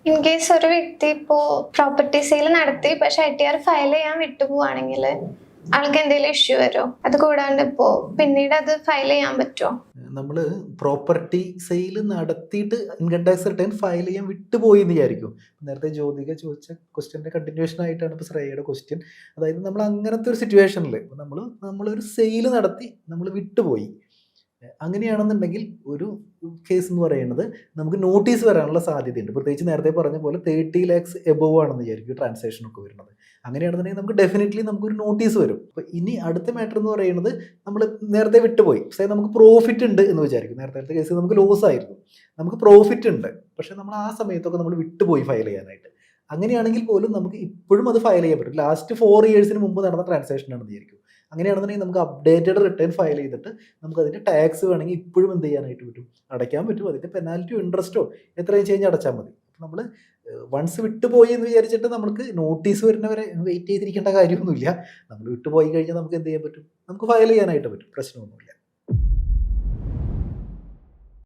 In case ഒരു വ്യക്തി ഇപ്പോ പ്രോപ്പർട്ടി സെയിൽ നടത്തി പക്ഷെ ITR ഫയൽ ചെയ്യാൻ വിട്ടുപോവാണെങ്കിൽ ആൾക്ക് എന്തെങ്കിലും ഇഷ്യൂ വരുമോ? അത് കൂടാണ്ട് ഇപ്പോ പിന്നീട് അത് ഫയൽ ചെയ്യാൻ പറ്റുമോ? നമ്മൾ പ്രോപ്പർട്ടി സെയിൽ നടത്തിയിട്ട് ഇൻകം ടാക്സ് റിട്ടേൺ ഫയൽ ചെയ്യാൻ വിട്ടുപോയി എന്ന് വിചാരിക്കും. നേരത്തെ ജ്യോതിക ചോദിച്ച ക്വസ്റ്റ്യൻ്റെ കണ്ടിന്യൂഷൻ ആയിട്ടാണ് ഇപ്പോൾ ശ്രേയയുടെ ക്വസ്റ്റ്യൻ. അതായത് നമ്മൾ അങ്ങനത്തെ ഒരു സിറ്റുവേഷനിൽ നമ്മളൊരു സെയിൽ നടത്തി നമ്മൾ വിട്ടുപോയി, അങ്ങനെയാണെന്നുണ്ടെങ്കിൽ ഒരു കേസ് എന്ന് പറയുന്നത് നമുക്ക് നോട്ടീസ് വരാനുള്ള സാധ്യതയുണ്ട്. പ്രത്യേകിച്ച് നേരത്തെ പറഞ്ഞ പോലെ 30 lakhs എബോവ് ആണെന്ന് വിചാരിക്കും ട്രാൻസാക്ഷൻ ഒക്കെ വരുന്നത്. അങ്ങനെയാണെന്നുണ്ടെങ്കിൽ നമുക്ക് ഡെഫിനറ്റ്ലി നമുക്കൊരു നോട്ടീസ് വരും. അപ്പോൾ ഇനി അടുത്ത മാറ്റർ എന്ന് പറയുന്നത്, നമ്മൾ നേരത്തെ വിട്ടുപോയി, പക്ഷേ നമുക്ക് പ്രോഫിറ്റ് ഉണ്ട് എന്ന് വിചാരിക്കും. നേരത്തെ കേസ് നമുക്ക് ലോസ് ആയിരുന്നു, നമുക്ക് പ്രോഫിറ്റ് ഉണ്ട്, പക്ഷേ നമ്മൾ ആ സമയത്തൊക്കെ നമ്മൾ വിട്ടുപോയി ഫയൽ ചെയ്യാനായിട്ട്. അങ്ങനെയാണെങ്കിൽ പോലും നമുക്ക് ഇപ്പോഴും അത് ഫയൽ ചെയ്യാൻ പറ്റും. ലാസ്റ്റ് 4 years മുമ്പ് നടന്ന ട്രാൻസാക്ഷൻ ആണെന്ന് വിചാരിക്കും. അങ്ങനെയാണെന്നുണ്ടെങ്കിൽ നമുക്ക് അപ്ഡേറ്റഡ് റിട്ടേൺ ഫയൽ ചെയ്തിട്ട് നമുക്ക് അതിൻ്റെ ടാക്സ് വേണമെങ്കിൽ ഇപ്പോഴും എന്ത് ചെയ്യാനായിട്ട് പറ്റും, അടയ്ക്കാൻ പറ്റും. അതിൻ്റെ പെനാൽറ്റിയോ ഇൻട്രസ്റ്റോ എത്രയും ചേഞ്ച് അടച്ചാൽ മതി. നമ്മൾ വൺസ് വിട്ടുപോയി എന്ന് വിചാരിച്ചിട്ട് നമുക്ക് നോട്ടീസ് വരുന്നവരെ വെയിറ്റ് ചെയ്തിരിക്കേണ്ട കാര്യമൊന്നുമില്ല. നമ്മൾ വിട്ടുപോയി കഴിഞ്ഞാൽ നമുക്ക് എന്ത് ചെയ്യാൻ പറ്റും, നമുക്ക് ഫയൽ ചെയ്യാനായിട്ട് പറ്റും, പ്രശ്നമൊന്നുമില്ല.